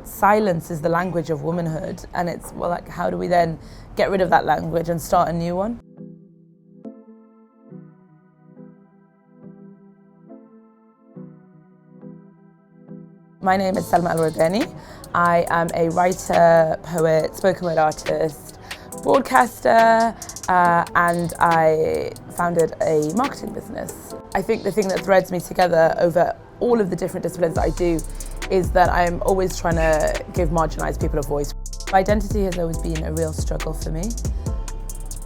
silence is the language of womanhood, and it's, well, like, how do we then get rid of that language and start a new one? My name is Salma El Wardany. I am a writer, poet, spoken word artist, broadcaster, and I founded a marketing business. I think the thing that threads me together over all of the different disciplines that I do is that I'm always trying to give marginalized people a voice. Identity has always been a real struggle for me,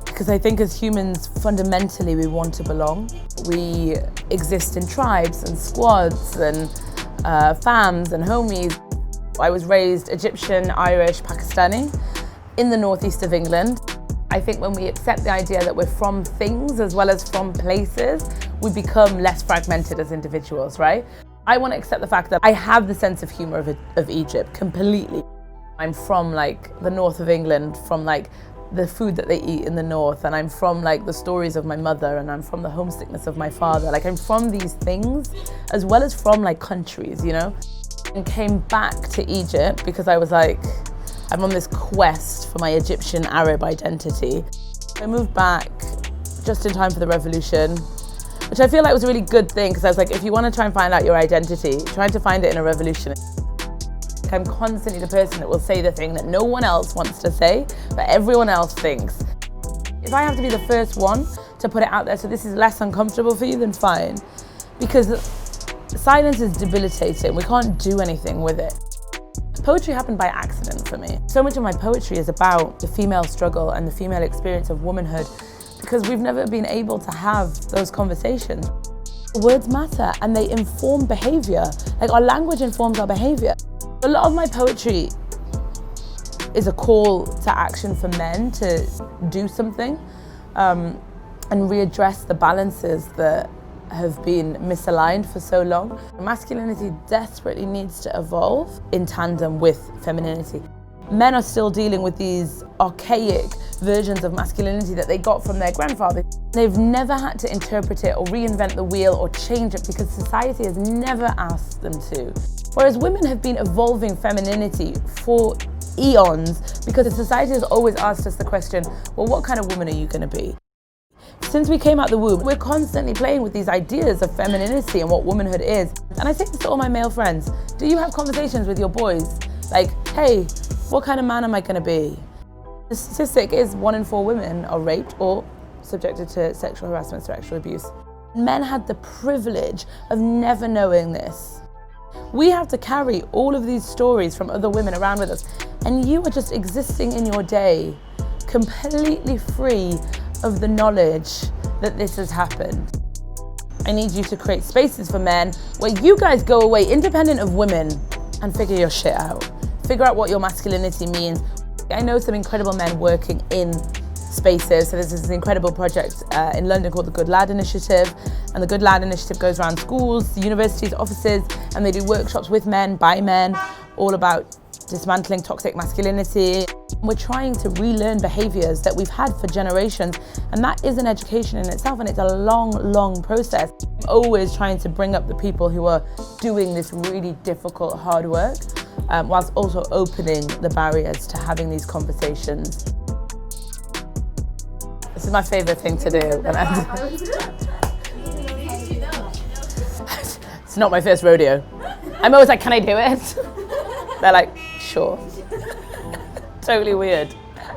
because I think as humans, fundamentally, we want to belong. We exist in tribes and squads and fams and homies. I was raised Egyptian, Irish, Pakistani in the northeast of England. I think when we accept the idea that we're from things as well as from places, we become less fragmented as individuals, right? I want to accept the fact that I have the sense of humour of Egypt completely. I'm from like the north of England, from like the food that they eat in the north, and I'm from like the stories of my mother, and I'm from the homesickness of my father. Like, I'm from these things as well as from like countries, you know? And came back to Egypt because I was like, I'm on this quest for my Egyptian Arab identity. I moved back just in time for the revolution, which I feel like was a really good thing, because I was like, if you want to try and find out your identity, try to find it in a revolution. I'm constantly the person that will say the thing that no one else wants to say, but everyone else thinks. If I have to be the first one to put it out there so this is less uncomfortable for you, then fine. Because silence is debilitating. We can't do anything with it. Poetry happened by accident for me. So much of my poetry is about the female struggle and the female experience of womanhood, because we've never been able to have those conversations. Words matter and they inform behaviour. Like, our language informs our behaviour. A lot of my poetry is a call to action for men to do something and readdress the balances that have been misaligned for so long. Masculinity desperately needs to evolve in tandem with femininity. Men are still dealing with these archaic versions of masculinity that they got from their grandfather. They've never had to interpret it or reinvent the wheel or change it because society has never asked them to. Whereas women have been evolving femininity for eons because society has always asked us the question, well, what kind of woman are you going to be? Since we came out the womb, we're constantly playing with these ideas of femininity and what womanhood is. And I say this to all my male friends, do you have conversations with your boys? Like, hey, what kind of man am I going to be? The statistic is 1 in 4 women are raped or subjected to sexual harassment, sexual abuse. Men had the privilege of never knowing this. We have to carry all of these stories from other women around with us, and you are just existing in your day, completely free of the knowledge that this has happened. I need you to create spaces for men where you guys go away independent of women and figure your shit out. Figure out what your masculinity means. I know some incredible men working in spaces. So there's this incredible project in London called the Good Lad Initiative. And the Good Lad Initiative goes around schools, universities, offices, and they do workshops with men, by men, all about dismantling toxic masculinity. We're trying to relearn behaviours that we've had for generations, and that is an education in itself, and it's a long, long process. I'm always trying to bring up the people who are doing this really difficult, hard work, whilst also opening the barriers to having these conversations. This is my favourite thing to do. It's not my first rodeo. I'm always like, can I do it? They're like, sure. Totally weird.